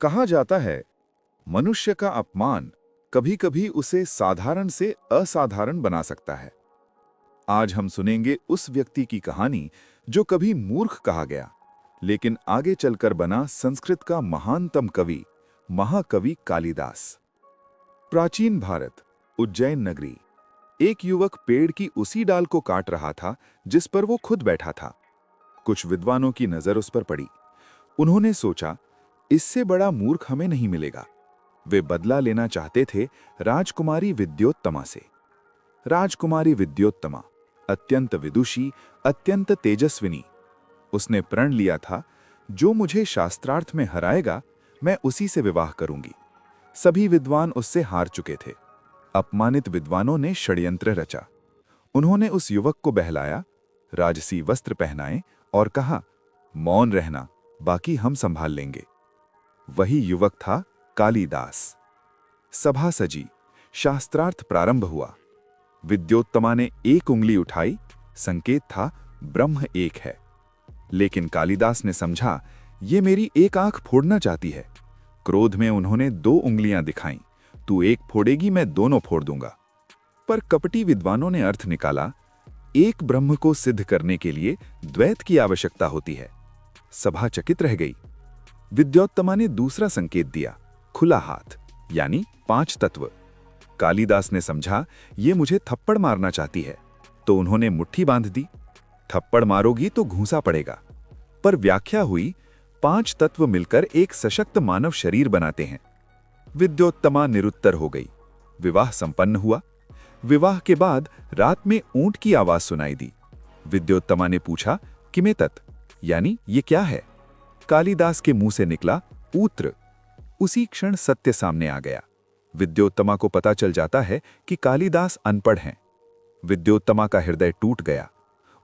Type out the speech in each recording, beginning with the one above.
कहा जाता है, मनुष्य का अपमान कभी कभी उसे साधारण से असाधारण बना सकता है। आज हम सुनेंगे उस व्यक्ति की कहानी जो कभी मूर्ख कहा गया, लेकिन आगे चलकर बना संस्कृत का महानतम कवि, महाकवि कालिदास। प्राचीन भारत, उज्जैन नगरी। एक युवक पेड़ की उसी डाल को काट रहा था जिस पर वो खुद बैठा था। कुछ विद्वानों की नजर उस पर पड़ी। उन्होंने सोचा, इससे बड़ा मूर्ख हमें नहीं मिलेगा। वे बदला लेना चाहते थे राजकुमारी विद्योत्तमा से। राजकुमारी विद्योत्तमा अत्यंत विदुषी, अत्यंत तेजस्विनी। उसने प्रण लिया था, जो मुझे शास्त्रार्थ में हराएगा मैं उसी से विवाह करूंगी। सभी विद्वान उससे हार चुके थे। अपमानित विद्वानों ने षड्यंत्र रचा। उन्होंने उस युवक को बहलाया, राजसी वस्त्र पहनाए और कहा, मौन रहना, बाकी हम संभाल लेंगे। वही युवक था कालिदास। सभा सजी, शास्त्रार्थ प्रारंभ हुआ। विद्योत्तमा ने एक उंगली उठाई, संकेत था ब्रह्म एक है। लेकिन कालिदास ने समझा, ये मेरी एक आंख फोड़ना चाहती है। क्रोध में उन्होंने दो उंगलियां दिखाईं, तू एक फोड़ेगी, मैं दोनों फोड़ दूंगा। पर कपटी विद्वानों ने अर्थ निकाला, एक ब्रह्म को सिद्ध करने के लिए द्वैत की आवश्यकता होती है। सभा चकित रह गई। विद्योत्तमा ने दूसरा संकेत दिया, खुला हाथ, यानी 5 तत्व। कालिदास ने समझा, ये मुझे थप्पड़ मारना चाहती है, तो उन्होंने मुट्ठी बांध दी। थप्पड़ मारोगी तो घूंसा पड़ेगा। पर व्याख्या हुई, 5 तत्व मिलकर एक सशक्त मानव शरीर बनाते हैं। विद्योत्तमा निरुत्तर हो गई। विवाह संपन्न हुआ। विवाह के बाद रात में ऊंट की आवाज सुनाई दी। विद्योत्तमा ने पूछा, किमे तत्, यानी ये क्या है? कालिदास के मुंह से निकला, ऊत्र। उसी क्षण सत्य सामने आ गया। विद्योत्तमा को पता चल जाता है कि कालिदास अनपढ़ हैं। विद्योत्तमा का हृदय टूट गया।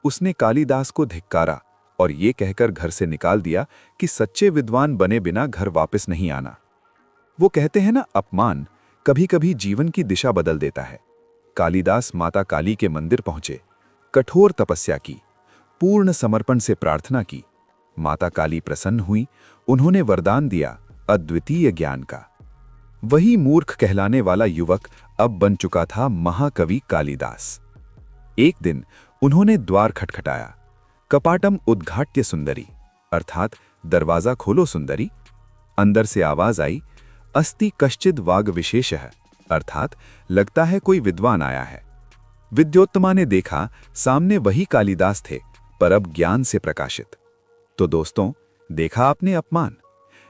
उसने कालिदास को धिक्कारा और ये कहकर घर से निकाल दिया कि सच्चे विद्वान बने बिना घर वापस नहीं आना। वो कहते हैं ना, अपमान कभी कभी जीवन की दिशा बदल देता है। कालिदास माता काली के मंदिर पहुंचे, कठोर तपस्या की, पूर्ण समर्पण से प्रार्थना की। माता काली प्रसन्न हुई। उन्होंने वरदान दिया, अद्वितीय ज्ञान का। वही मूर्ख कहलाने वाला युवक अब बन चुका था महाकवि कालिदास। एक दिन उन्होंने द्वार खटखटाया। कपाटम उद्घाट्य सुंदरी, अर्थात दरवाजा खोलो सुंदरी। अंदर से आवाज आई, अस्ति कश्चिद वाग विशेषः, अर्थात लगता है कोई विद्वान आया है। विद्योत्तमा ने देखा, सामने वही कालिदास थे, पर अब ज्ञान से प्रकाशित। तो दोस्तों, देखा आपने अपमान?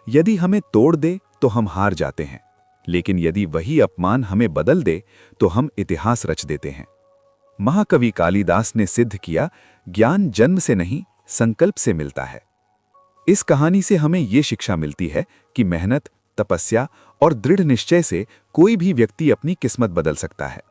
यदि हमें तोड़ दे तो हम हार जाते हैं, लेकिन यदि वही अपमान हमें बदल दे तो हम इतिहास रच देते हैं। महाकवि कालिदास ने सिद्ध किया, ज्ञान जन्म से नहीं, संकल्प से मिलता है। इस कहानी से हमें ये शिक्षा मिलती है कि मेहनत, तपस्या और दृढ़ निश्चय से कोई भी व्यक्ति अपनी किस्मत बदल सकता है।